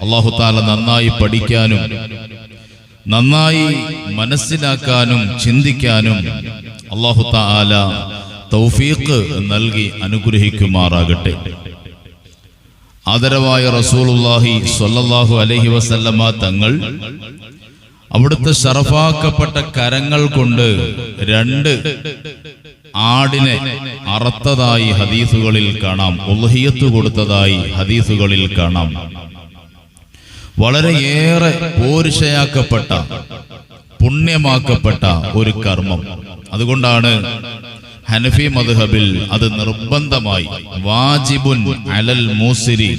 അല്ലാഹു തആല നന്നായി പഠിക്കാനും നന്നായി മനസ്സിലാക്കാനും ചിന്തിക്കാനും അല്ലാഹു തആല തൗഫീഖ് നൽകി അനുഗ്രഹിക്കുമാറാകട്ടെ. ആദരവായ റസൂലുള്ളാഹി സ്വല്ലല്ലാഹു അലൈഹി വസല്ലമ തങ്ങൾ അവിടുത്തെ ശറഫാക്കപ്പെട്ട കരങ്ങൾ കൊണ്ട് 2 ആടിനെ അറുത്തതായി ഹദീസുകളിൽ കാണാം. ഉൾഹിയത്ത് കൊടുത്തതായി ഹദീസുകളിൽ കാണാം. വളരെയേറെ പോരിശയാക്കപ്പെട്ട പുണ്യമാക്കപ്പെട്ട ഒരു കർമ്മം. അതുകൊണ്ടാണ് ഹനഫി മദ്ഹബിൽ അത് നിർബന്ധമായി വാജിബുൻ അലൽ മൂസിരി,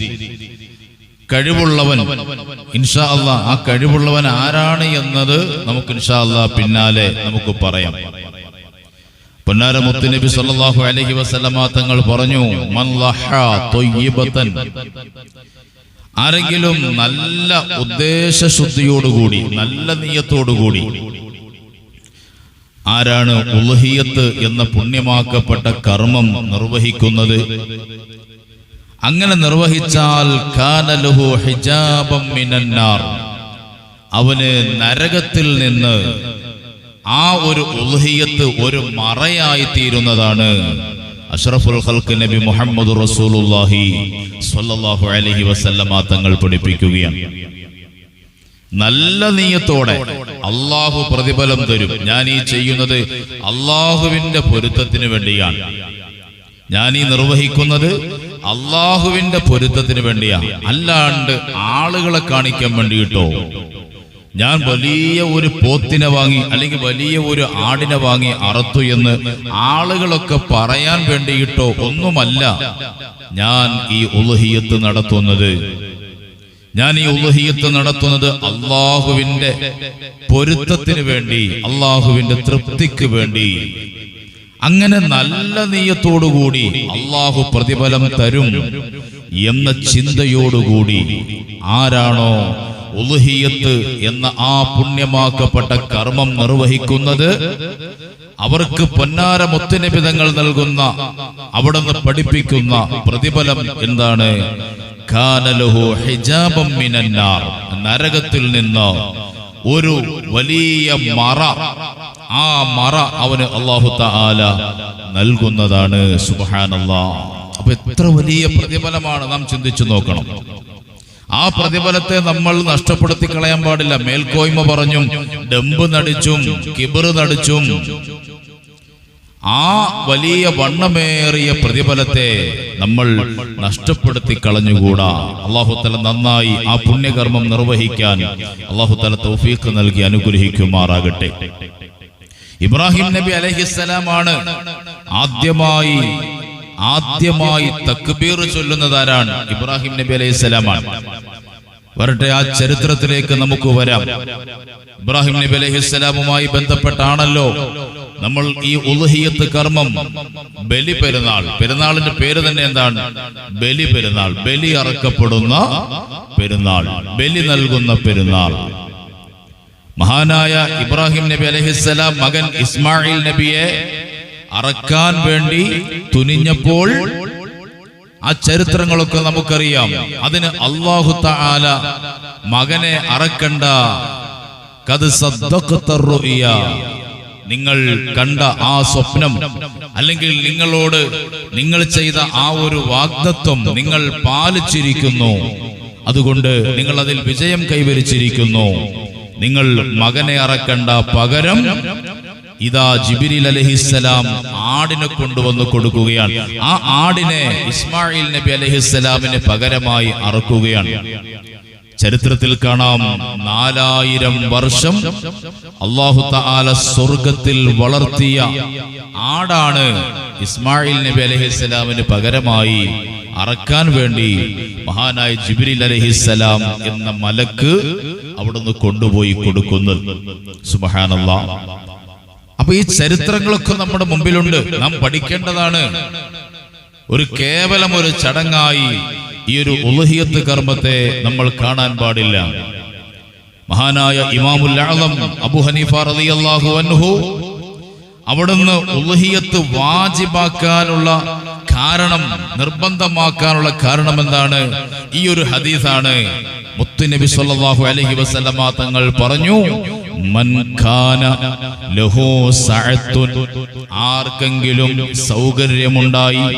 കഴിവുള്ളവൻ ഇൻഷാ അല്ലാഹ്, ആ കഴിവുള്ളവൻ ആരാണ് എന്നത് നമുക്ക് ഇൻഷാ അല്ലാഹ് പിന്നാലെ നമുക്ക് പറയാം. പൊന്നാര മുത്തുനബി സല്ലല്ലാഹു അലൈഹി വസല്ലമ തങ്ങൾ പറഞ്ഞു, മൻ ലഹ ത്വയ്യിബതൻ, ആരെങ്കിലും നല്ല ഉദ്ദേശശുദ്ധിയോടുകൂടി നല്ല നിയ്യത്തോടുകൂടി ആരാണ് ഉൾഹിയത്ത് എന്ന പുണ്യമാക്കപ്പെട്ട കർമ്മം നിർവഹിക്കുന്നത്, അങ്ങനെ നിർവഹിച്ചാൽ കാന ലഹു ഹിജാബം മിനന്നാർ, അവന് നരകത്തിൽ നിന്ന് ആ ഒരു ഉൾഹിയത്ത് ഒരു മറയായി തീരുന്നതാണ്. അഷ്റഫുൽ ഖൽഖ് നബി മുഹമ്മദ് റസൂലുള്ളാഹി സ്വല്ലല്ലാഹു അലൈഹി വസല്ലമ തങ്ങൾ പഠിപ്പിക്കുകയാണ്. നല്ല നിയ്യത്തോടെ അള്ളാഹു പ്രതിഫലം തരും. ഞാൻ ഈ ചെയ്യുന്നത് അള്ളാഹുവിന്റെ പൊരുത്തത്തിന് വേണ്ടിയാണ്, ഞാൻ ഈ നിർവഹിക്കുന്നത് അള്ളാഹുവിന്റെ പൊരുത്തത്തിന് വേണ്ടിയാണ്, അല്ലാണ്ട് ആളുകളെ കാണിക്കാൻ വേണ്ടിയിട്ടോ, ഞാൻ വലിയ ഒരു പോത്തിനെ വാങ്ങി അല്ലെങ്കിൽ വലിയ ഒരു ആടിനെ വാങ്ങി അറുത്തു എന്ന് ആളുകളൊക്കെ പറയാൻ വേണ്ടിയിട്ടോ ഒന്നുമല്ല ഞാൻ ഈ ഉൾഹിയത്ത് നടത്തുന്നത്. ഞാൻ ഈ ഉൾഹിയത്ത് നടത്തുന്നത് അള്ളാഹുവിന്റെ പൊരുത്തത്തിന് വേണ്ടി, അള്ളാഹുവിന്റെ തൃപ്തിക്ക് വേണ്ടി. അങ്ങനെ നല്ല നിയ്യത്തോടുകൂടി അള്ളാഹു പ്രതിഫലം തരും എന്ന ചിന്തയോടുകൂടി ആരാണോ ഉൾഹിയത്ത് എന്ന ആ പുണ്യമാക്കപ്പെട്ട കർമ്മം നിർവഹിക്കുന്നത്, അവർക്ക് പൊന്നാര മുത്തുനബി തങ്ങൾ നൽകുന്ന, അവിടുന്ന് പഠിപ്പിക്കുന്ന പ്രതിഫലം എന്താണ്? കാന ലഹു ഹിജാബം മിനന്നാർ, നരകത്തിൽ നിന്ന് ഒരു വലിയ മറ, ആ മറ അവന് അല്ലാഹു തആല നൽകുന്നതാണ്. സുബ്ഹാനല്ലാഹ്. അപ്പൊ എത്ര വലിയ പ്രതിഫലമാണ്, നാം ചിന്തിച്ചു നോക്കണം. ആ പ്രതിഫലത്തെ നമ്മൾ നഷ്ടപ്പെടുത്തി കളയാൻ പാടില്ല. മേൽക്കോയ്മ പറഞ്ഞും ഡംബ് നടിച്ചും കിബറ് നടിച്ചും ആ വലിയ വണ്ണമേറിയ പ്രതിഫലത്തെ നമ്മൾ നഷ്ടപ്പെടുത്തി കളഞ്ഞുകൂടാ. അല്ലാഹു തആല നന്നായി ആ പുണ്യകർമ്മം നിർവഹിക്കാൻ അല്ലാഹു തആല തൗഫീഖ് നൽകി അനുഗ്രഹിക്കുമാറാകട്ടെ. ഇബ്രാഹിം നബി അലൈഹിസ്സലാമാണ് ആദ്യമായി തക്ബീർ ചൊല്ലുന്നത്. ആരാണ്? ഇബ്രാഹിം നബി അലൈഹിസ്സലാമാണ്. വരട്ടെ, ആ ചരിത്രത്തിലേക്ക് നമുക്ക് വരാം. ഇബ്രാഹിം നബി അലൈഹിസ്സലാമുമായി ബന്ധപ്പെട്ടാണല്ലോ നമ്മൾ ഈ ഉൾഹിയത്ത് കർമ്മം, ബലി പെരുന്നാൾ, പെരുന്നാളിന്റെ പേര് തന്നെ എന്താണ്? ബലി പെരുന്നാൾ, ബലി അറക്കപ്പെടുന്ന പെരുന്നാൾ, ബലി നൽകുന്ന പെരുന്നാൾ. മഹാനായ ഇബ്രാഹിം നബി അലൈഹിസ്സലാം മകൻ ഇസ്മായിൽ നബിയെ അറക്കാൻ വേണ്ടി തുനിഞ്ഞപ്പോൾ ആ ചരിത്രങ്ങളൊക്കെ നമുക്കറിയാം. അതിന് അല്ലാഹു തആല മകനെ അറക്കണ്ട, ഖദ് സദ്ദഖത റുഇയ, നിങ്ങൾ കണ്ട ആ സ്വപ്നം അല്ലെങ്കിൽ നിങ്ങൾ ചെയ്ത ആ ഒരു വാഗ്ദത്വം നിങ്ങൾ പാലിച്ചിരിക്കുന്നു, അതുകൊണ്ട് നിങ്ങൾ അതിൽ വിജയം കൈവരിച്ചിരിക്കുന്നു. നിങ്ങൾ മകനെ അറക്കണ്ട, പകരം ഇതാ ജിബ്രീൽ അലൈഹിസ്സലാം ആടിനെ കൊണ്ടുവന്ന് കൊടുക്കുകയാണ്. ആ ആടിനെ ഇസ്മായിൽ നബി അലൈഹിസ്സലാമിന് പകരമായി അറക്കുകയാണ്. ചരിത്രത്തിൽ കാണാം, 4000 വർഷം അല്ലാഹു തആല സ്വർഗത്തിൽ വളർത്തിയ ആടാണ് ഇസ്മായിൽ നബി അലൈഹിസ്സലാമിന് പകരമായി അറക്കാൻ വേണ്ടി മഹാനായ ജിബ്രീൽ അലൈഹിസ്സലാം എന്ന മലക്ക് അവിടുന്ന് കൊണ്ടുപോയി കൊടുക്കുന്നത്. സുബ്ഹാനല്ലാഹ്. അപ്പൊ ഈ ചരിത്രങ്ങളൊക്കെ നമ്മുടെ മുമ്പിലുണ്ട്, നാം പഠിക്കേണ്ടതാണ്. കേവലം ഒരു ചടങ്ങായി ഈ ഒരു ഉൾഹിയത്ത് കർമ്മത്തെ നമ്മൾ കാണാൻ പാടില്ല. മഹാനായ ഇമാമുൽ അഅ്ലം അബൂ ഹനീഫ റളിയല്ലാഹു അൻഹു അവിടുന്ന് ഉളുഹിയത്ത് വാജിബാക്കാനുള്ള കാരണം, നിർബന്ധമാക്കാനുള്ള കാരണം എന്താണ്? ഈ ഒരു ഹദീസാണ്. മുത്തുനബി സല്ലല്ലാഹു അലൈഹി വസല്ലമ തങ്ങൾ പറഞ്ഞു, മൻ കാന ലഹു സഅത്തുൻ, ആർക്കെങ്കിലും സൗകര്യമുണ്ടായി,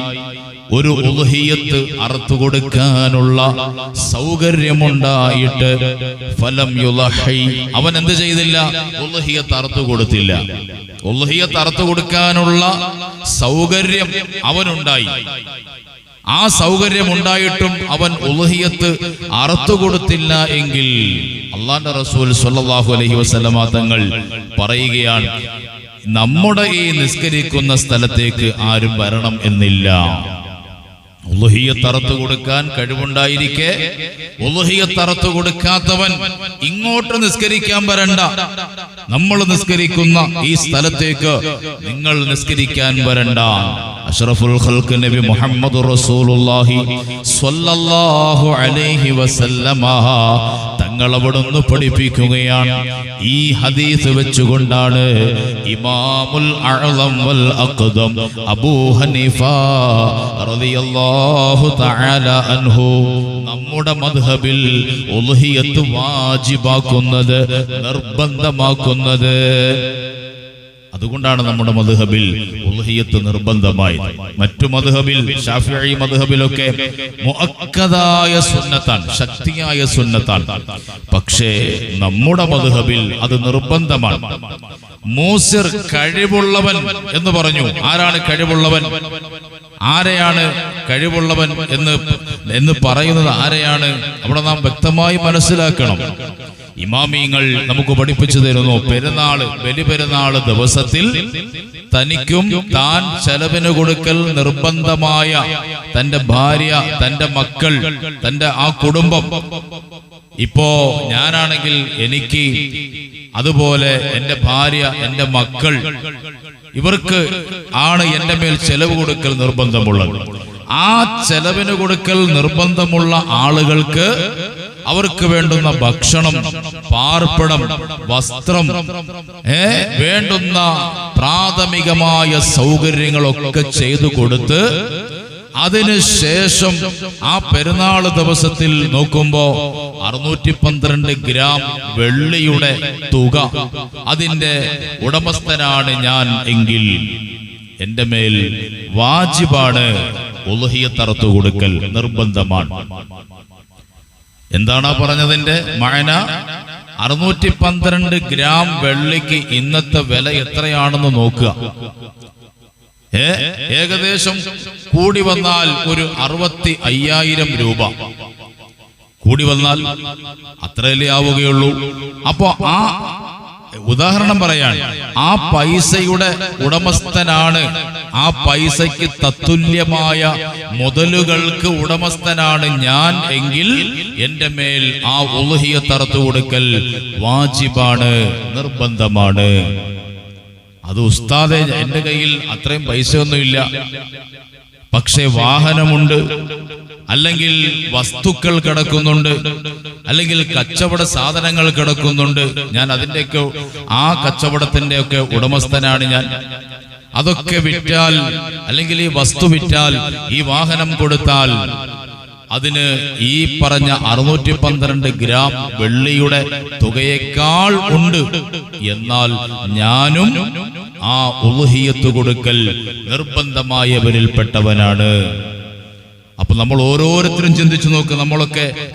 ഒരു ഉളുഹിയത്ത് അറുത്തു കൊടുക്കാനുള്ള സൗകര്യമുണ്ടായിട്ട്, ഫലം യുളഹി, അവൻ എന്ത് ചെയ്തില്ല? ഉളുഹിയത്ത് അറുത്തു കൊടുത്തില്ല. ഉളുഹിയത്ത് അറുത്തു കൊടുക്കാനുള്ള സൗകര്യം അവനുണ്ടായി. ആ സൗകര്യമുണ്ടായിട്ടും അവൻ ഉളുഹിയത്ത് അറുത്തു കൊടുത്തില്ല എങ്കിൽ അല്ലാഹുവിന്റെ റസൂൽ സ്വല്ലല്ലാഹു അലൈഹി വസല്ലമ തങ്ങൾ പറയുകയാണ്, നമ്മുടെ ഈ നിസ്കരിക്കുന്ന സ്ഥലത്തേക്ക് ആരും വരണം എന്നില്ല. ഉളുഹിയത്ത് അറുത്തു കൊടുക്കാൻ കഴിവുണ്ടായിരിക്കെ ഉളുഹിയത്ത് അറുത്തു കൊടുക്കാത്തവൻ ഇങ്ങോട്ട് നിസ്കരിക്കാൻ വരണ്ട, നമ്മൾ നിസ്കരിക്കുന്ന ഈ സ്ഥലത്തേക്ക് നിങ്ങൾ നിസ്കരിക്കാൻ വരണ്ട. അഷ്റഫുൽ ഖൽഖ് നബി മുഹമ്മദ് റസൂലുള്ളാഹി സ്വല്ലല്ലാഹു അലൈഹി വസല്ലമ തങ്ങൾ അവിടുന്ന് പഠിപ്പിക്കുകയാണ്. ഈ ഹദീസ് വെച്ചുകൊണ്ടാണ് ഇമാമുൽ അഅ്ലം വൽ അഖ്ദം അബൂ ഹനീഫ റളിയല്ലാഹു തആല അൻഹു നമ്മുടെ മദ്ഹബിൽ ഉളുഹിയത്ത് വാജിബാക്കുന്നത്, നിർബന്ധമാക്കുന്നത്. അതുകൊണ്ടാണ് നമ്മുടെ മദ്ഹബിൽ ഉളുഹിയത്ത് നിർബന്ധമായി. മറ്റു മദ്ഹബിൽ, ശാഫിഈ മദ്ഹബിലൊക്കെ മുഅക്കദായ സുന്നത്താണ്, ശക്തിയായ സുന്നത്താണ്. പക്ഷേ നമ്മുടെ മദ്ഹബിൽ അത് നിർബന്ധമാണ്. മൂസിർ, കഴിവുള്ളവൻ എന്ന് പറഞ്ഞു. ആരാണ് കഴിവുള്ളവൻ? ആരെയാണ് കഴിവുള്ളവൻ എന്ന് പറയുന്നത്? ആരെയാണ്? അവിടെ നാം വ്യക്തമായി മനസ്സിലാക്കണം. ഇമാമിങ്ങൾ നമുക്ക് പഠിപ്പിച്ചു തരുന്നു, പെരുന്നാള്, ബലിപെരുന്നാള് ദിവസത്തിൽ തനിക്കും താൻ ചെലവിന് കൊടുക്കൽ നിർബന്ധമായ തന്റെ ഭാര്യ, തന്റെ മക്കൾ, തന്റെ ആ കുടുംബം. ഇപ്പോ ഞാനാണെങ്കിൽ എനിക്ക്, അതുപോലെ എന്റെ ഭാര്യ, എന്റെ മക്കൾ, ഇവർക്ക് ആണ് എന്റെ മേൽ ചെലവ് കൊടുക്കൽ നിർബന്ധമുള്ളത്. ആ ചെലവിന് കൊടുക്കൽ നിർബന്ധമുള്ള ആളുകൾക്ക് അവർക്ക് വേണ്ടുന്ന ഭക്ഷണം, പാർപ്പിടം, വസ്ത്രം, വേണ്ടുന്ന പ്രാഥമികമായ സൗകര്യങ്ങളൊക്കെ ചെയ്തു കൊടുത്ത് അതിനുശേഷം ആ പെരുന്നാൾ ദിവസത്തിൽ നോക്കുമ്പോ 612 ഗ്രാം വെള്ളിയുടെ തുക, അതിന്റെ ഉടമസ്ഥനാണ് ഞാൻ എങ്കിൽ എന്റെ മേൽ വാജിബാണ് ഉളുഹിയത്ത് അറുത്തു കൊടുക്കൽ, നിർബന്ധമാണ്. എന്താണ് പറഞ്ഞതിന്റെ മഅന? 612 ഗ്രാം വെള്ളിക്ക് ഇന്നത്തെ വില എത്രയാണെന്ന് നോക്കുക. ഏകദേശം കൂടി വന്നാൽ ഒരു 65,000 രൂപ കൂടി വന്നാൽ അത്രയല്ലേ ആവുകയുള്ളൂ. അപ്പോ ആ ഉദാഹരണം പറയാൻ, ആ പൈസയുടെ ഉടമസ്ഥനാണ്, ആ പൈസയ്ക്ക് തത്തുല്യമായ മുതലുകൾക്ക് ഉടമസ്ഥനാണ് ഞാൻ എങ്കിൽ എന്റെ മേൽ ആ ഉളുഹിയത്ത് അറുത്തു കൊടുക്കൽ വാജിബാണ്, നിർബന്ധമാണ്. അത് ഉസ്താദെ, എന്റെ കയ്യിൽ അത്രയും പൈസയൊന്നുമില്ല, പക്ഷെ വാഹനമുണ്ട്, അല്ലെങ്കിൽ വസ്തുക്കൾ കിടക്കുന്നുണ്ട്, അല്ലെങ്കിൽ കച്ചവട സാധനങ്ങൾ കിടക്കുന്നുണ്ട്, ഞാൻ അതിന്റെയൊക്കെ, ആ കച്ചവടത്തിന്റെ ഒക്കെ ഉടമസ്ഥനാണ് ഞാൻ. അതൊക്കെ വിറ്റാൽ, അല്ലെങ്കിൽ ഈ വസ്തു വിറ്റാൽ, ഈ വാഹനം കൊടുത്താൽ അതിന് ഈ പറഞ്ഞ 612 ഗ്രാം വെള്ളിയുടെ തുകയേക്കാൾ ഉണ്ട്. എന്നാൽ ഞാനും ആ ഉളുഹിയത്ത് കൊടുക്കൽ നിർബന്ധമായവരിൽപ്പെട്ടവനാണ്. അപ്പൊ നമ്മൾ ഓരോരുത്തരും ചിന്തിച്ചു നോക്ക്,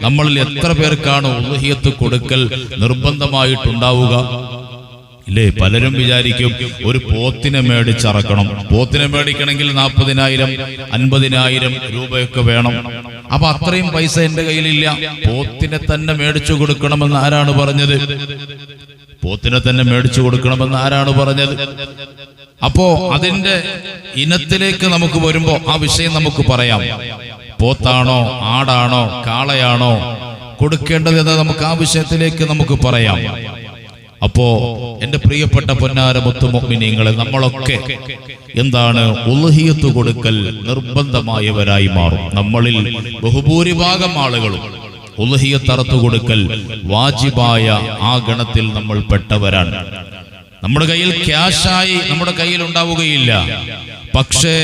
നമ്മളിൽ എത്ര പേർക്കാണ് ഉളുഹിയത്ത് കൊടുക്കൽ നിർബന്ധമായിട്ടുണ്ടാവുക? ഇല്ലേ? പലരും വിചാരിക്കും ഒരു പോത്തിനെ മേടിച്ചറക്കണം, പോത്തിനെ മേടിക്കണമെങ്കിൽ 40,000 50,000 രൂപയൊക്കെ വേണം. അപ്പൊ അത്രയും പൈസ എന്റെ കയ്യിലില്ല. പോത്തിനെ തന്നെ മേടിച്ചു കൊടുക്കണമെന്ന് ആരാണ് പറഞ്ഞത്? പോത്തിനെ തന്നെ മേടിച്ചു കൊടുക്കണമെന്ന് ആരാണ് പറഞ്ഞത്? അപ്പോ അതിന്റെ ഇനത്തിലേക്ക് നമുക്ക് വരുമ്പോ ആ വിഷയം നമുക്ക് പറയാം. പോത്താണോ, ആടാണോ, കാളയാണോ കൊടുക്കേണ്ടത് എന്ന് നമുക്ക് ആ വിഷയത്തിലേക്ക് നമുക്ക് പറയാം. അപ്പോ എന്റെ പ്രിയപ്പെട്ട പൊന്നാര മുത്തു മുഅ്മിനീങ്ങളെ, നമ്മളൊക്കെ എന്താണ് ഉളുഹിയത്ത് കൊടുക്കൽ നിർബന്ധമായവരായി മാറും. നമ്മളിൽ ബഹുഭൂരിഭാഗം ആളുകളും ഉളുഹിയത്ത് അറുത്തു കൊടുക്കൽ വാജിബായ ആ ഗണത്തിൽ നമ്മൾ പെട്ടവരാണ്. നമ്മുടെ കയ്യിൽ ക്യാഷായി നമ്മുടെ കയ്യിൽ ഉണ്ടാവുകയില്ല. പക്ഷേ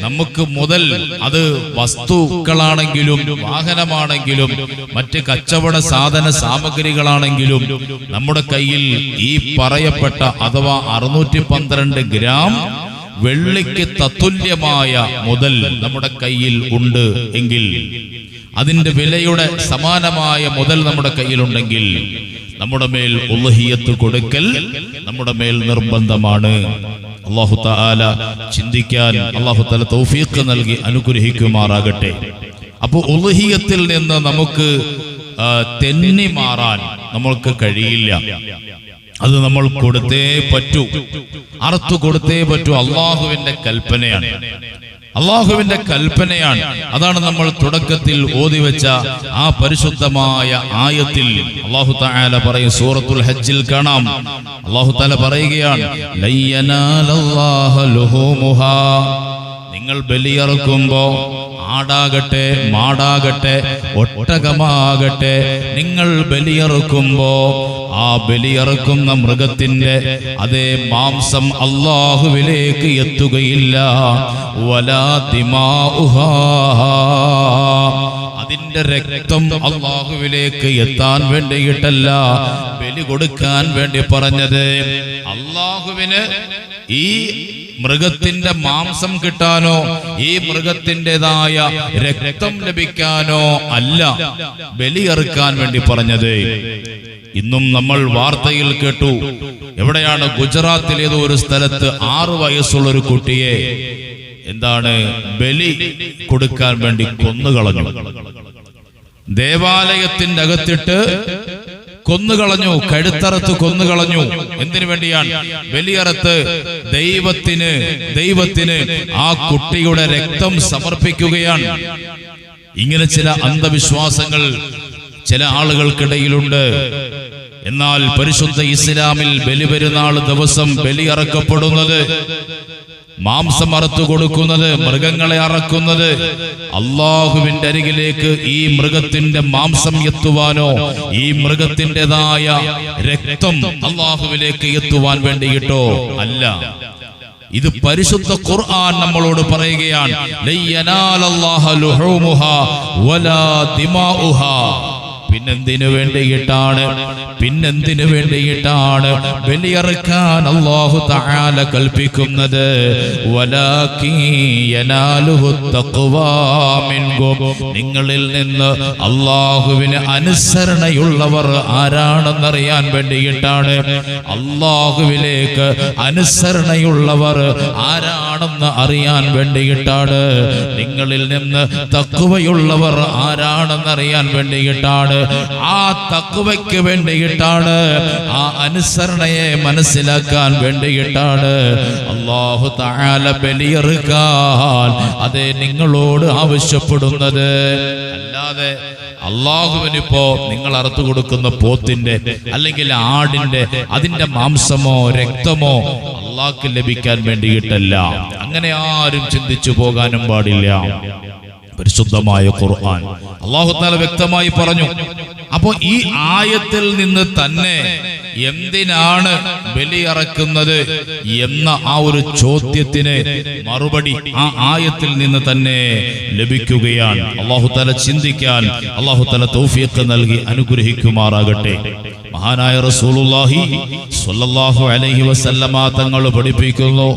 നമുക്ക് മുതൽ അത് വസ്തുക്കളാണെങ്കിലും വാഹനമാണെങ്കിലും മറ്റ് കച്ചവട സാധന സാമഗ്രികളാണെങ്കിലും നമ്മുടെ കയ്യിൽ ഈ പറയപ്പെട്ട അഥവാ 612 ഗ്രാം വെള്ളിക്ക് തത്തുല്യമായ മുതൽ നമ്മുടെ കയ്യിൽ ഉണ്ട് എങ്കിൽ, അതിന്റെ വിലയുടെ സമാനമായ മുതൽ നമ്മുടെ കയ്യിലുണ്ടെങ്കിൽ നമ്മുടെ മേൽ ഉളുഹിയത്ത് കൊടുക്കൽ നമ്മുടെ മേൽ നിർബന്ധമാണ്. അല്ലാഹു തആല ചിന്തിക്കാൻ അല്ലാഹു തആല തൗഫീഖ് നൽകി അനുഗ്രഹിക്കുമാറാകട്ടെ. അപ്പോൾ ഉളുഹിയത്തിൽ നിന്ന് നമുക്ക് തെന്നി മാറാൻ നമ്മൾക്ക് കഴിയില്ല. അത് നമ്മൾ കൊടുത്തേ പറ്റൂ, അറുത്തു കൊടുത്തേ പറ്റൂ. അള്ളാഹുവിന്റെ കൽപ്പനയാണ്, അള്ളാഹുവിന്റെ കൽപ്പനയാണ്. അതാണ് നമ്മൾ തുടക്കത്തിൽ ഓതിവെച്ച ആ പരിശുദ്ധമായ ആയത്തിൽ അല്ലാഹു തആല പറയും. സൂറത്തുൽ ഹജ്ജിൽ കാണാം, അല്ലാഹു തആല പറയുകയാണ്, ലയ്യനാലല്ലാഹു ലുഹൂമുഹാ. നിങ്ങൾ ബലിയറുക്കുമ്പോ ആടാകട്ടെ മാടാകട്ടെ ഒട്ടകമാകട്ടെ, നിങ്ങൾ ബലിയറുക്കുമ്പോ ആ ബലിയറുക്കുന്ന മൃഗത്തിന്റെ അതേ മാംസം അല്ലാഹുവിലേക്ക് എത്തുകയില്ല. വലാ ദിമാഉഹാ, അതിന്റെ രക്തം അല്ലാഹുവിലേക്ക് എത്താൻ വേണ്ടിയിട്ടല്ല ബലി കൊടുക്കാൻ വേണ്ടി പറഞ്ഞത്. അല്ലാഹുവിന് ഈ മൃഗത്തിന്റെ മാംസം കിട്ടാനോ ഈ മൃഗത്തിൻ്റെതായ രക്തം ലഭിക്കാനോ അല്ല ബലിയറുക്കാൻ വേണ്ടി പറഞ്ഞത്. ഇന്നും നമ്മൾ വാർത്തയിൽ കേട്ടു, എവിടെയാണ്, ഗുജറാത്തിൽ ഏതോ ഒരു സ്ഥലത്ത് 6 വയസ്സുള്ള ഒരു കുട്ടിയെ ബലി കൊടുക്കാൻ വേണ്ടി കൊന്നുകളഞ്ഞു. ദേവാലയത്തിന്റെ അകത്തിട്ട് കൊന്നുകളഞ്ഞു, കഴുത്തറുത്ത് കൊന്നുകളഞ്ഞു. എന്തിനു വേണ്ടിയാണ്? ബലിയറുത്ത് ദൈവത്തിന് ആ കുട്ടിയുടെ രക്തം സമർപ്പിക്കുകയാണ്. ഇങ്ങനെ ചില അന്ധവിശ്വാസങ്ങൾ ചില ആളുകൾക്കിടയിലുണ്ട്. എന്നാൽ പരിശുദ്ധ ഇസ്ലാമിൽ ബലിപെരുന്നാൾ ദിവസം ബലിയറക്കപ്പെടുന്നത്, മാംസം അറുത്തു കൊടുക്കുന്നത്, മൃഗങ്ങളെ അറക്കുന്നത് അള്ളാഹുവിന്റെ അരികിലേക്ക് ഈ മൃഗത്തിന്റെ മാംസം എത്തുവാനോ ഈ മൃഗത്തിൻ്റെതായ രക്തം അള്ളാഹുവിലേക്ക് എത്തുവാൻ വേണ്ടിയിട്ടോ അല്ല. ഇത് പരിശുദ്ധ ഖുർആൻ നമ്മളോട് പറയുകയാണ്, ലയ്യനാലല്ലാഹു ലുഹൂമുഹാ വലാ ദിമാഉഹാ. പിന്നെന്തിനു വേണ്ടിയിട്ടാണ് ബലിയറുക്കാൻ അല്ലാഹു തആല കൽപ്പിക്കുന്നത്? വലാകിൻ യനാലുഹു തഖ്വാ മിൻകും, നിങ്ങളിൽ നിന്ന് അല്ലാഹുവിന് അനുസരണയുള്ളവർ ആരാണെന്നറിയാൻ വേണ്ടിയിട്ടാണ്. അല്ലാഹുവിലേക്ക് അനുസരണയുള്ളവർ ആരാണെന്ന് അറിയാൻ വേണ്ടിയിട്ടാണ്. നിങ്ങളിൽ നിന്ന് തഖ്വയുള്ളവർ ആരാണെന്നറിയാൻ വേണ്ടിയിട്ടാണ്. ആ തഖ്വയ്ക്ക് വേണ്ടിയിട്ടാണ്, ആ അനുസരണയെ മനസ്സിലാക്കാൻ വേണ്ടിയിട്ടാണ് അല്ലാഹു തആല ബലിയറുക്കാൻ അതേ നിങ്ങളോട് ആവശ്യപ്പെടുന്നത്. അല്ലാതെ അള്ളാഹുവിനിപ്പോ നിങ്ങൾ അറുത്തു കൊടുക്കുന്ന പോത്തിന്റെ അല്ലെങ്കിൽ ആടിന്റെ അതിന്റെ മാംസമോ രക്തമോ അള്ളാഹ്ക്ക് ലഭിക്കാൻ വേണ്ടിയിട്ടല്ല. അങ്ങനെ ആരും ചിന്തിച്ചു പോകാനും പാടില്ല. പരിശുദ്ധമായ ഖുർആൻ അല്ലാഹു തആല വ്യക്തമായി പറഞ്ഞു. അപ്പോ ഈ ആയത്തിൽ നിന്ന് തന്നെ എന്തിനാണ് ബലിയറക്കുന്നത് എന്ന ആ ഒരു ചോദ്യത്തിന് മറുപടി ആ ആയത്തിൽ നിന്ന് തന്നെ ലഭിക്കുകയാണ്. അല്ലാഹു തആല ചിന്തിക്കാൻ അല്ലാഹു തആല തൗഫീഖ് നൽകി അനുഗ്രഹിക്കുമാറാകട്ടെ. മഹാനായ റസൂലുള്ളാഹി സ്വല്ലല്ലാഹു അലൈഹി വസല്ലമ തങ്ങൾ പഠിപ്പിക്കുന്നു,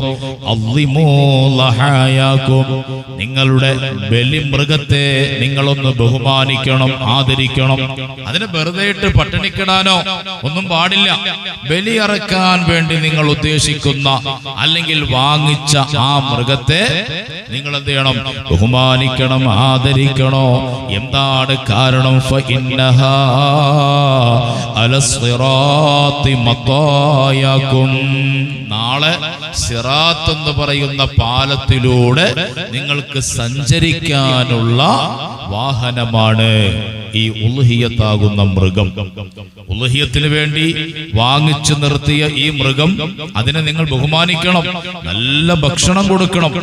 അദ്ദിമൂ ലഹായാകും, നിങ്ങളുടെ ബലിമൃഗത്തെ നിങ്ങളൊന്ന് ബഹുമാനിക്കണം, ആദരിക്കണം. അതിനെ വെറുതെ ഇട്ട് പട്ടിണിക്കിടാനോ ഒന്നും പാടില്ല. ബലിയറക്കാൻ വേണ്ടി നിങ്ങൾ ഉദ്ദേശിക്കുന്ന അല്ലെങ്കിൽ വാങ്ങിച്ച ആ മൃഗത്തെ നിങ്ങൾ എന്ത് ചെയ്യണം? ബഹുമാനിക്കണം, ആദരിക്കണോ. എന്താണ് കാരണം? ഫഇന്നഹാ അലസ്സിറാത്തി മത്തായാകും, നാളെ സിറാത്ത് എന്ന് പറയുന്ന പാലത്തിലൂടെ നിങ്ങൾക്ക് സഞ്ചരിക്കാനുള്ള വാഹനമാണ് ഈ ഉളുഹിയത്താകുന്ന മൃഗം. ഉളുഹിയത്തിന് വേണ്ടി വാങ്ങിച്ചു നിർത്തിയ ഈ മൃഗം, അതിനെ നിങ്ങൾ ബഹുമാനിക്കണം, നല്ല ഭക്ഷണം കൊടുക്കണം,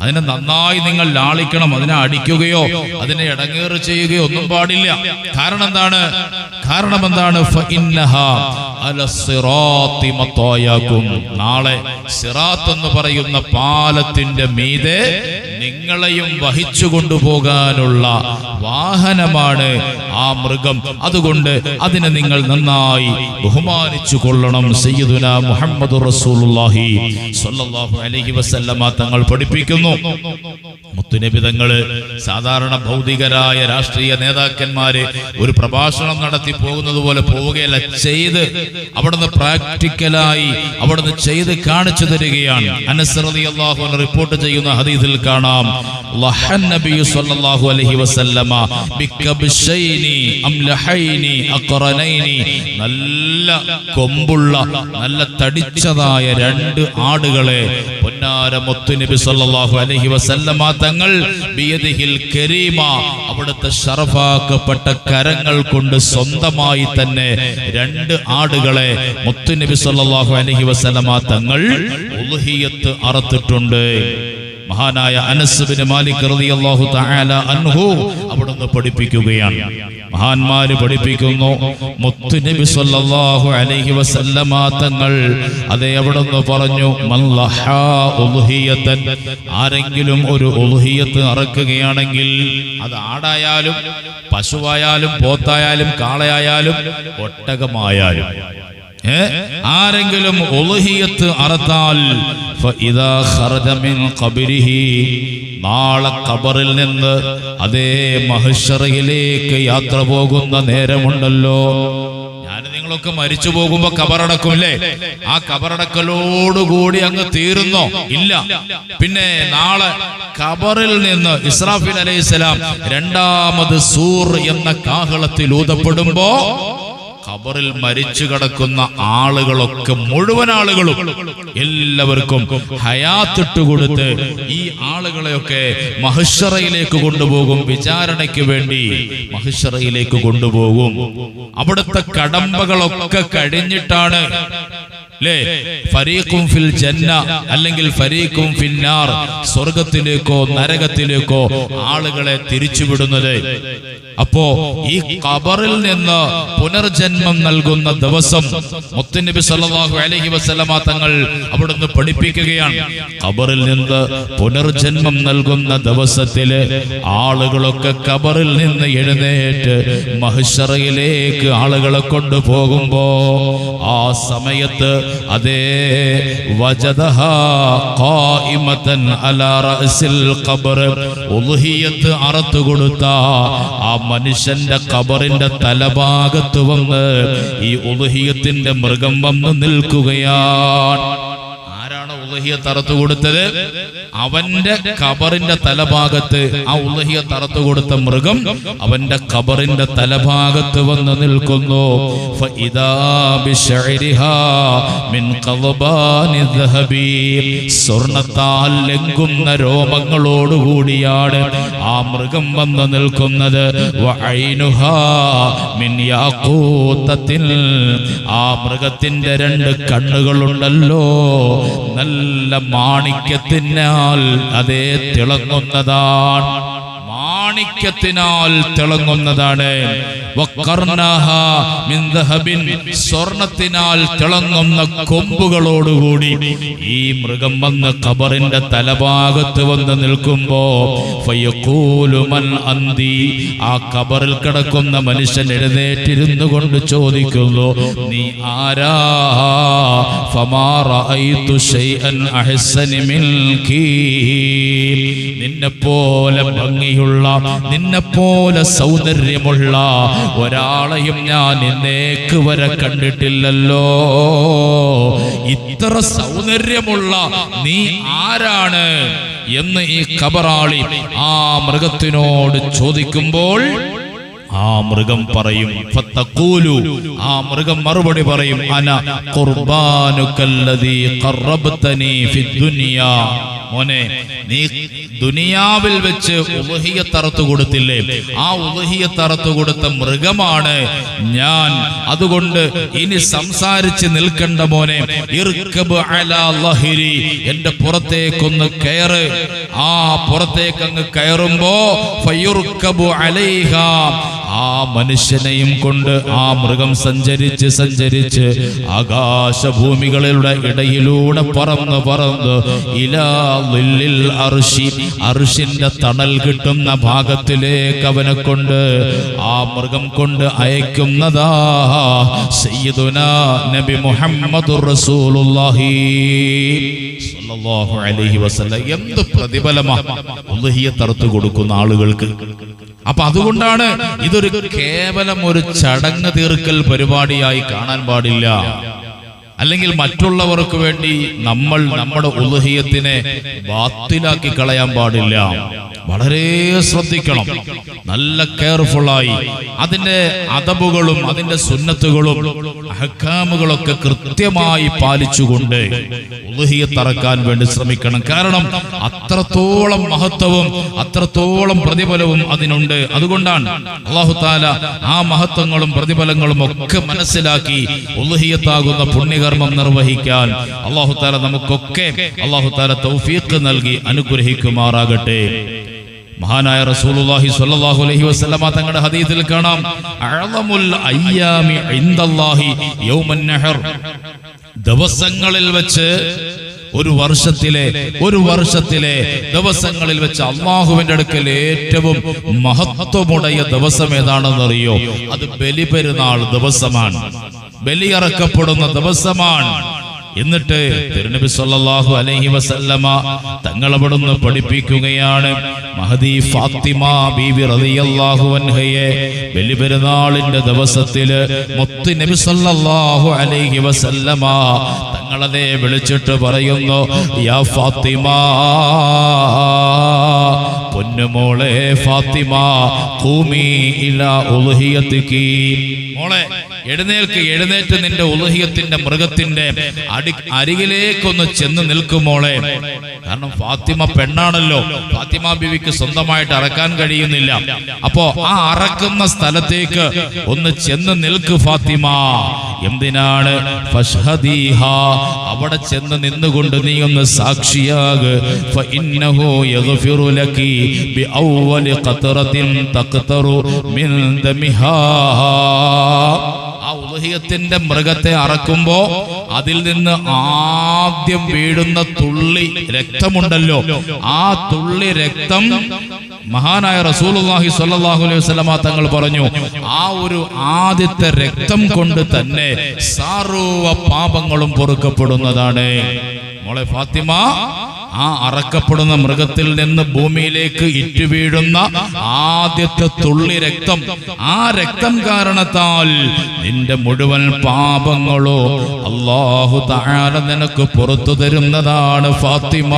അതിനെ നന്നായി നിങ്ങൾ ലാളിക്കണം. അതിനെ അടിക്കുകയോ അതിനെ ഇടങ്ങേറ് ചെയ്യുകയോ ഒന്നും പാടില്ല. കാരണം എന്താണ്? കാരണം എന്താണ്? ഫഇന്നഹാ അലസ്സിറാത്തി മത്തായാകും. നാളെ സിറാത്ത് എന്ന് പറയുന്ന പാലത്തിന്റെ മീതെ നിങ്ങളെയും വഹിച്ചു കൊണ്ടുപോകാനുള്ള വാഹനമാണ് ആ മൃഗം. അതുകൊണ്ട് അതിനെ നിങ്ങൾ നന്നായി ബഹുമാനിച്ചു കൊള്ളണം. സയ്യിദുനാ മുഹമ്മദുർ റസൂലുള്ളാഹി സ്വല്ലല്ലാഹു അലൈഹി വസല്ലമ തങ്ങൾ പഠിപ്പിക്കുന്നു. മുത്തുനബി തങ്ങള് സാധാരണ ഭൗതികരായ രാഷ്ട്രീയ നേതാക്കന്മാര് ഒരു പ്രഭാഷണം നടത്തി പോകുന്നത് പോലെ പോവുകയല്ല, ചെയ്ത് അവിടുന്ന് പ്രാക്ടിക്കലായി അവിടുന്ന് ചെയ്ത് കാണിച്ചു തരികയാണ്. അനസ് റളിയല്ലാഹു അൻഹു റിപ്പോർട്ട് ചെയ്യുന്ന ഹദീസിൽ കാണാം, ലഹൻ നബിയു സ്വല്ലല്ലാഹു അലൈഹി വസല്ലമ ബികബ്ശൈനി അംലഹൈനി അഖറനൈനി, നല്ല കൊമ്പുള്ള നല്ല തടിച്ചതായ രണ്ട് ആടുകളെ പൊന്നാര മുത്തുനബി സ്വല്ലല്ലാഹു അലൈഹി വസല്ലമ തങ്ങൾ ബിയദിഹിൽ കരീമ, അവിടുത്തെ ശറഫാക്കപ്പെട്ട കരങ്ങൾ കൊണ്ട് സ്വന്തമായി തന്നെ രണ്ട് ആടുകളെ മുത്തുനബി സ്വല്ലല്ലാഹു അലൈഹി വസല്ലമ തങ്ങൾ ഉളുഹിയത്ത് അറുത്തിട്ടുണ്ട്. മഹാനായ അനസ് ബിൻ മാലിക് റളിയല്ലാഹു തആല അൻഹു അവിടുന്ന് പഠിപ്പിക്കുകയാണ്. മഹാന്മാര് പഠിപ്പിക്കുന്നു, മുത്തുനബി സ്വല്ലല്ലാഹു അലൈഹി വസല്ലമ തങ്ങൾ അതേ അവിടുന്ന് പറഞ്ഞു, മല്ലഹാ ഉളുഹിയതൻ, ആരെങ്കിലും ഒരു ഉളുഹിയത്ത് അറക്കുകയാണെങ്കിൽ അത് ആടായാലും പശുവായാലും പോത്തായാലും കാളയായാലും ഒട്ടകമായാലും ആരെങ്കിലും ഉളുഹിയത്ത് അറത്താൽ ഫഇദാ ഖറജ മിൻ ഖബരിഹി, നാളെ ഖബറിൽ നിന്ന് അതേ മഹ്ശറിലേക്ക് യാത്ര പോകുന്ന നേരമുണ്ടല്ലോ. ഞാൻ നിങ്ങളൊക്കെ മരിച്ചു പോകുമ്പോ ഖബറടക്കുമല്ലേ? ആ ഖബറടക്കലോടുകൂടി അങ്ങ് തീരുന്നോ? ഇല്ല. പിന്നെ നാളെ ഖബറിൽ നിന്ന് ഇസ്രാഫീൽ അലൈഹിസ്സലാം രണ്ടാമത് സൂർ എന്ന കാഹളത്തിൽ ഊതപ്പെടുമ്പോ ഖബറിൽ മരിച്ചു കിടക്കുന്ന ആളുകളൊക്കെ, മുഴുവൻ ആളുകളും എല്ലാവർക്കും ഹയാത്തിട്ട് കൊടുത്ത് ഈ ആളുകളെയൊക്കെ മഹ്ശറയിലേക്ക് കൊണ്ടുപോകും. വിചാരണയ്ക്ക് വേണ്ടി മഹ്ശറയിലേക്ക് കൊണ്ടുപോകും. അവിടുത്തെ കടമ്പകളൊക്കെ കഴിഞ്ഞിട്ടാണ് ഫരീഖും ഫിൽ ജന്ന അല്ലെങ്കിൽ ഫരീഖും ഫിന്നാർ, സ്വർഗത്തിലേക്കോ നരകത്തിലേക്കോ ആളുകളെ തിരിച്ചുവിടുന്നത്. അപ്പോ ഈ ഖബറിൽ നിന്ന് പുനർജന്മം നൽകുന്ന ദിവസം മുത്തുനബി സല്ലല്ലാഹു അലൈഹി വസല്ലമ തങ്ങൾ അവിടുന്ന് പഠിപ്പിക്കുകയാണ്. ഖബറിൽ നിന്ന് പുനർജന്മം നൽകുന്ന ദിവസത്തില് ആളുകളൊക്കെ ഖബറിൽ നിന്ന് എഴുന്നേറ്റ് മഹ്ശറയിലേക്ക് ആളുകളെ കൊണ്ടുപോകുമ്പോ ആ സമയത്ത് അതേ വജദഹാ ഖായിമതൻ അലാ റഅസിൽ ഖബർ, ഉളുഹിയത്ത് അറുത്തു കൊടുത്ത ആ മനുഷ്യന്റെ ഖബറിന്റെ തലഭാഗത്ത് വന്ന് ഈ ഉളുഹിയത്തിന്റെ മൃഗം വന്ന് നിൽക്കുകയാണ്. ആരാണ് ഉളുഹിയത്ത് അറുത്തു കൊടുത്തത്? അവന്റെ ഖബറിന്റെ തലഭാഗത്ത് ആ ഉളുഹിയത്ത് അറുത്തു കൊടുത്ത മൃഗം അവന്റെ ഖബറിന്റെ തലഭാഗത്ത് വന്ന് നിൽക്കുന്നു. ഫഇദാ ബിശഅരിഹാ മിൻ ഖളബാനി ദഹബി, സ്വർണ്ണത്താൽ ലംഘുന്ന രോമങ്ങളോടുകൂടിയാണ് ആ മൃഗം വന്ന് നിൽക്കുന്നത്. വഅൈനുഹാ മിൻ യാഖൂതത്തിൻ, ആ മൃഗത്തിന്റെ രണ്ട് കണ്ണുകളുണ്ടല്ലോ നല്ല മാണിക്യത്തിനാൽ അതേ തിളങ്ങുന്നതാണ്, മാണിക്യത്തിനാൽ തിളങ്ങുന്നതാണ്. വഖർനഹാ മിൻ ദഹബിൻ, സ്വർണ്ണത്തിനാൽ തിളങ്ങുന്ന കൊമ്പുകളോടുകൂടി ഈ മൃഗം വന്ന് ഖബറിന്റെ തലഭാഗത്ത് വന്ന് നിൽക്കുമ്പോ ഫയഖൂലു മൻ അന്തി, ആ ഖബറിൽ കിടക്കുന്ന മനുഷ്യൻ എഴുന്നേറ്റിരുന്നു കൊണ്ട് ചോദിക്കുന്നു, നീ ആരാ? ഫമാ റഅയ്തു ശൈഅൻ അഹ്സന മിൻകി, നിന്നെപ്പോലെ ഭംഗിയുള്ള നിന്നെപ്പോലെ സൗന്ദര്യമുള്ള ഒരാളെയും ഞാൻ ഇന്നേക്ക് വരെ കണ്ടിട്ടില്ലല്ലോ. ഇത്ര സൗന്ദര്യമുള്ള നീ ആരാണ് എന്ന് ഈ ഖബറാളി ആ മൃഗത്തിനോട് ചോദിക്കുമ്പോൾ ആ മൃഗം പറയും, ഫതഖൂലു, ആ മൃഗം മറുപടി പറയും, അന ഖുർബാനുകല്ലദീ ഖറബ്തനി ഫിദ്ദുനിയാ, മോനെ നീ ദുനിയാവിൽ വെച്ച് ഉളുഹിയത്ത് അറുത്തു കൊടുത്തില്ലേ, ആ ഉളുഹിയത്ത് അറുത്തു കൊടുത്ത മൃഗമാണ് ഞാൻ. അതുകൊണ്ട് ഇനി സംസാരിച്ച് നിൽക്കണ്ട മോനെ, ഇർകബ് അലാ ലഹരി, എന്റെ പുറത്തേക്കൊന്ന് കയറ്. ആ പുറത്തേക്ക് അങ്ങ് കയറുമ്പോ ഫയുർകബു അലൈഹാ, ആ മനുഷ്യനെയും കൊണ്ട് ആ മൃഗം സഞ്ചരിച്ച് സഞ്ചരിച്ച് ആകാശഭൂമികളുടെ ഇടയിലൂടെ പറന്ന് പറന്ന് ഇലാ ളിൽ അർശി, അർശിന്റെ തണൽ കിട്ടുന്ന ഭാഗത്തിലേക്ക് അവനെ കൊണ്ട് ആ മൃഗം കൊണ്ട് അയക്കുന്നതാ സയ്യിദുനാ നബി മുഹമ്മദുർ റസൂലുള്ളാഹി സ്വല്ലല്ലാഹു അലൈഹി വസല്ലം. എന്ത് പ്രതിഫലമാ ഉളുഹിയ്യത്ത് അറുത്ത് കൊടുക്കുന്ന ആളുകൾക്ക്. അപ്പൊ അതുകൊണ്ടാണ് ഇതൊരു കേവലം ഒരു ചടങ്ങ് തീർക്കൽ പരിപാടിയായി കാണാൻ പാടില്ല. അല്ലെങ്കിൽ മറ്റുള്ളവർക്ക് വേണ്ടി നമ്മൾ നമ്മുടെ ഉളുഹിയ്യത്തിനെ ബാത്തിലാക്കി കളയാൻ പാടില്ല. വളരെ ശ്രദ്ധിക്കണം, നല്ല കെയർഫുള്ളായി അതിന്റെ അദബുകളും അതിന്റെ സുന്നത്തുകളും അഹ്കാമുകളൊക്കെ കൃത്യമായി പാലിച്ചുകൊണ്ട് ഉളുഹിയ്യത്ത് അറക്കാൻ വേണ്ടി ശ്രമിക്കണം. കാരണം അത്രത്തോളം മഹത്വവും അത്രത്തോളം പ്രതിഫലവും അതിനുണ്ട്. അതുകൊണ്ടാണ് അല്ലാഹു തആല ആ മഹത്വങ്ങളും പ്രതിഫലങ്ങളും ഒക്കെ മനസ്സിലാക്കി ഉളുഹിയ്യത്താകുന്ന പുണ്യകർമ്മം നിർവഹിക്കാൻ അല്ലാഹു തആല നമുക്കൊക്കെ അല്ലാഹു തആല തൗഫീഖ് നൽകി അനുഗ്രഹിക്കുമാറാകട്ടെ. മഹാനായ റസൂലുള്ളാഹി സ്വല്ലല്ലാഹു അലൈഹി വസല്ലമ തങ്ങളുടെ ഹദീസിൽ കാണാം, അഅ്ളമുൽ അയ്യാമി ഇൻദല്ലാഹി യൗമുൻ നഹർ, ദിവസങ്ങളിൽ വെച്ച് ഒരു വർഷത്തിലെ ദിവസങ്ങളിൽ വെച്ച് അല്ലാഹുവിന്റെ അടുക്കൽ ഏറ്റവും മഹത്വമുடைய ദിവസം ഏതാണെന്നറിയോ? അത് ബലിപെരുന്നാൾ ദിവസമാണ്, ബലിയറക്കപ്പെടുന്ന ദിവസമാണ്. എന്നിട്ട് തിരുനബി സല്ലല്ലാഹു അലൈഹി വസല്ലമ തങ്ങൾ അവിടുന്ന് പഠിപ്പിക്കുകയാണ്, മഹദി ഫാത്തിമ ബീവി റളിയല്ലാഹു അൻഹയെ ബലിപെരുന്നാളിന്റെ ദിവസത്തില് മുത്ത് നബി സല്ലല്ലാഹു അലൈഹി വസല്ലമ തങ്ങളെ വിളിച്ചിട്ട് പറയുന്നു, യാ ഫാത്തിമ, പൊന്നുമോളെ ഫാത്തിമ, ഖൂമി ഇലാ ഉളുഹിയ്യതികി, മോളെ എഴുന്നേറ്റ് നിന്റെ ഉളുഹിയ്യത്തിന്റെ മൃഗത്തിന്റെ അരികിലേക്കൊന്ന് ചെന്ന് നിൽക്കുമോളെ. കാരണം ഫാത്തിമ പെണ്ണാണല്ലോ, ഫാത്തിമ ബീവിക്ക് സ്വന്തമായിട്ട് അറക്കാൻ കഴിയുന്നില്ല. അപ്പോ ആ അറക്കുന്ന സ്ഥലത്തേക്ക് ഒന്ന് ചെന്ന് നിൽക്ക് ഫാത്തിമ. എന്തിനാണ്? ഫശ്ഹദീഹ, അവിടെ ചെന്ന് നിന്നുകൊണ്ട് നീ ഒന്ന് സാക്ഷിയാക്. ഫഇന്നഹു യഗ്ഫിറു ലകി ബിഅവ്വലി ഖത്റത്തിൻ തഖ്തറു മിൻ ദമിഹാ. ആ ഉളുഹിയ്യത്തിന്റെ മൃഗത്തെ അറക്കുമ്പോ അതിൽ നിന്ന് ആദ്യം വീഴുന്ന തുള്ളി രക്തമുണ്ടല്ലോ, ആ തുള്ളി രക്തം മഹാനായ റസൂലുള്ളാഹി സ്വല്ലല്ലാഹു അലൈഹി വസല്ലമ തങ്ങൾ പറഞ്ഞു, ആ ഒരു ആദ്യത്തെ രക്തം കൊണ്ട് തന്നെ സർവ്വ പാപങ്ങളും പൊറുക്കപ്പെടുന്നതാണ്. മോളെ ഫാത്തിമ, ആ അറക്കപ്പെടുന്ന മൃഗത്തിൽ നിന്ന് ഭൂമിയിലേക്ക് ഇറ്റുവീഴുന്ന ആദ്യത്തെ തുള്ളി രക്തം, ആ രക്തം കാരണത്താൽ നിന്റെ മുഴുവൻ പാപങ്ങളോ അല്ലാഹു തആല നിനക്ക് പുറത്തു തരുന്നതാണ് ഫാത്തിമ.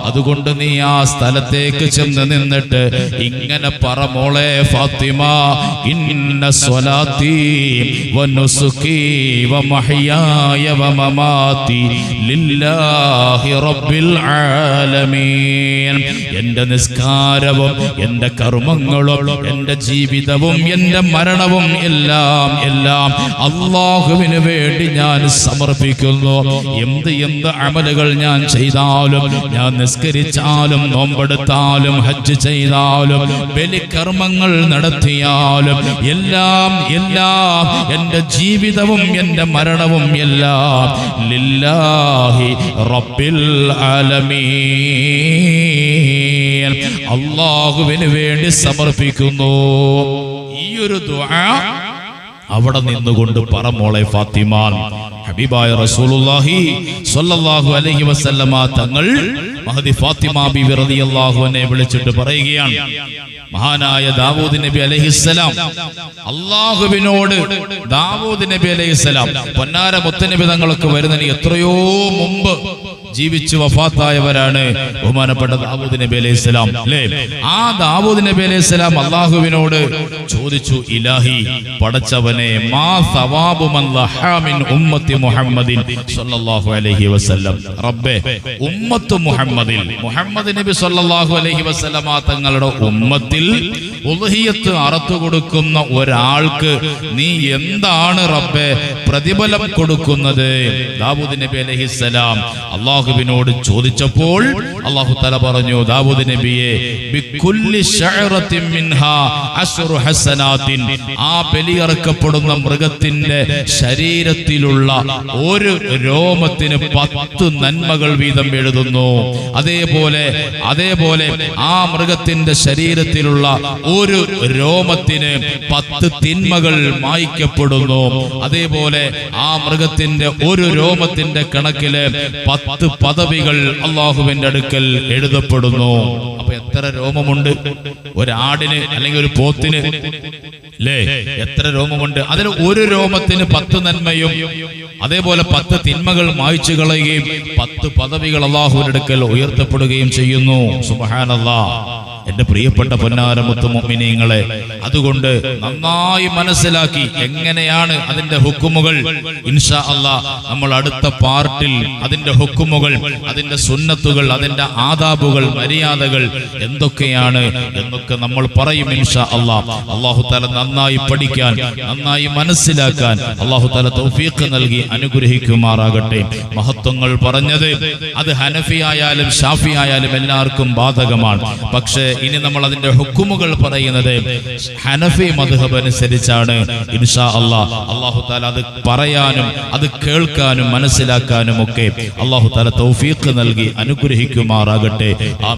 അതുകൊണ്ട് നീ ആ സ്ഥലത്തേക്ക് ചെന്ന് നിന്നിട്ട് ഇങ്ങനെ പറ, മോളെ ഫാത്തിമ, ഇന്ന സ്വലാത്തി വനുസുകി വമഹ്യായ വമമാതി ലില്ലാഹി റബ്ബിൽ ആലമീൻ. എന്റെ നിസ്കാരവും എന്റെ കർമ്മങ്ങളും എന്റെ ജീവിതവും എന്റെ മരണവും എല്ലാം അല്ലാഹുവിന് വേണ്ടി ഞാൻ സമർപ്പിക്കുന്നു. എന്ത് അമലുകൾ ഞാൻ ചെയ്താലും, ഞാൻ നിസ്കരിച്ചാലും, നോമ്പെടുത്താലും, ഹജ്ജ് ചെയ്താലും, ബലികർമ്മങ്ങൾ നടത്തിയാലും എല്ലാം എന്റെ ജീവിതവും എന്റെ മരണവും എല്ലാം ലില്ലാഹി റബ്ബിൽ ആലമീൻ, അല്ലാഹുവിന് വേണ്ടി സമർപ്പിക്കുന്നു. ഈ ഒരു ദുആ അവിടെ നിന്നുകൊണ്ട് പറ മോളെ ഫാത്തിമ. ഹബീബായ റസൂലുള്ളാഹി സ്വല്ലല്ലാഹു അലൈഹി വസല്ലമ തങ്ങൾ മഹദി ഫാത്തിമ ബിബി റളിയല്ലാഹു അൻഹയെ വിളിച്ചിട്ട് പറയുകയാണ്, മഹാനായ ദാവൂദ് നബി അലൈഹിസ്സലാം അല്ലാഹുവിനോട്, ദാവൂദ് നബി അലൈഹിസ്സലാം പൊന്നാര മുത്തനബി തങ്ങൾക്ക് വരുന്നതിന് എത്രയോ മുമ്പ് ജീവിച്ചു വഫാത്തായവരാണ് ബഹുമാനപ്പെട്ട ദാവൂദ് നബി അലൈഹിസ്സലാം, അല്ലേ? ആ ദാവൂദ് നബി അലൈഹിസ്സലാം അല്ലാഹുവിനോട് ചോദിച്ചു, ഇലാഹി, പടച്ചവനെ, മാ സവാബു മൻ ലഹാ മിൻ ഉമ്മത്തി മുഹമ്മദിൻ സ്വല്ലല്ലാഹു അലൈഹി വസല്ലം. റബ്ബേ, ഉമ്മത്ത് മുഹമ്മദിൽ, മുഹമ്മദ് നബി സ്വല്ലല്ലാഹു അലൈഹി വസല്ലമ തങ്ങളുടെ ഉമ്മത്തിൽ ഉളുഹിയ്യത്ത് അറുത്തു കൊടുക്കുന്ന ഒരാൾക്ക് നീ എന്താണ് റബ്ബേ പ്രതിഫലം കൊടുക്കുന്നത്? ദാവൂദ് നബി അലൈഹിസ്സലാം അള്ളാഹുവിനോട് ചോദിച്ചപ്പോൾ അള്ളാഹു തആല പറഞ്ഞു, ദാവൂദ് നബിയെ ബികുല്ലി ശഅറത്തിൻ മിൻഹാ അശ്റു ഹസനാത്തിൻ, ആ ബലിയർക്കപ്പെടുന്ന മൃഗത്തിന്റെ ശരീരത്തിലുള്ള ഒരു രോമത്തിന് 10 നന്മകൾ വീതം എഴുതുന്നു. അതേപോലെ ആ മൃഗത്തിന്റെ ശരീരത്തിലുള്ള ഒരു രോമത്തിന് 10 തിന്മകൾ മായ്ക്കപ്പെടുന്നു. അതേപോലെ ആ മൃഗത്തിന്റെ ഒരു രോമത്തിന്റെ കണക്കില് 10 പദവികൾ അള്ളാഹുവിന്റെ അടുക്കൽ എഴുതപ്പെടുന്നു. അപ്പൊ എത്ര രോമമുണ്ട് ഒരാടിന് അല്ലെങ്കിൽ ഒരു പോത്തിന്, അല്ലേ? എത്ര രോമമുണ്ട്? അതിൽ ഒരു രോമത്തിന് 10 നന്മയും അതേപോലെ 10 തിന്മകൾ മായ്ച്ചു കളയുകയും 10 പദവികൾ അള്ളാഹുവിന്റെ അടുക്കൽ ഉയർത്തപ്പെടുകയും ചെയ്യുന്നു. സുബ്ഹാനല്ലാഹ്. എന്റെ പ്രിയപ്പെട്ട പൊന്നാര മുത്തു മുഅ്മിനീങ്ങളെ, അതുകൊണ്ട് നന്നായി മനസ്സിലാക്കി എങ്ങനെയാണ് അതിന്റെ ഹുക്കുമുകൾ. ഇൻഷാ അല്ലാഹ് നമ്മൾ അടുത്ത പാർട്ടിൽ അതിന്റെ ഹുക്കുമുകൾ, അതിന്റെ സുന്നത്തുകൾ, അതിന്റെ ആദാബുകൾ, മര്യാദകൾ എന്തൊക്കെയാണ് എന്നൊക്കെ നമ്മൾ പറയും ഇൻഷാ അല്ലാഹ്. അല്ലാഹു തആല നന്നായി പഠിക്കാൻ, നന്നായി മനസ്സിലാക്കാൻ അല്ലാഹു തആല തൗഫീഖ് നൽകി അനുഗ്രഹിക്കുമാറാകട്ടെ. മഹത്വങ്ങൾ പറഞ്ഞത് അത് ഹനഫി ആയാലും ഷാഫി ആയാലും എല്ലാവർക്കും ബാധകമാണ്. പക്ഷേ ഇനി നമ്മൾ അതിന്റെ ഹുക്കുമുകൾ പറയുന്നത് ഹനഫി മദ്ഹബ് അനുസരിച്ചാണ് ഇൻഷാ അല്ലാഹ്. അല്ലാഹു തആല അത് പറയാനും അത് കേൾക്കാനും മനസ്സിലാക്കാനും ഒക്കെ അല്ലാഹു തആല തൗഫീഖ് നൽകി അനുഗ്രഹിക്കുമാറാകട്ടെ.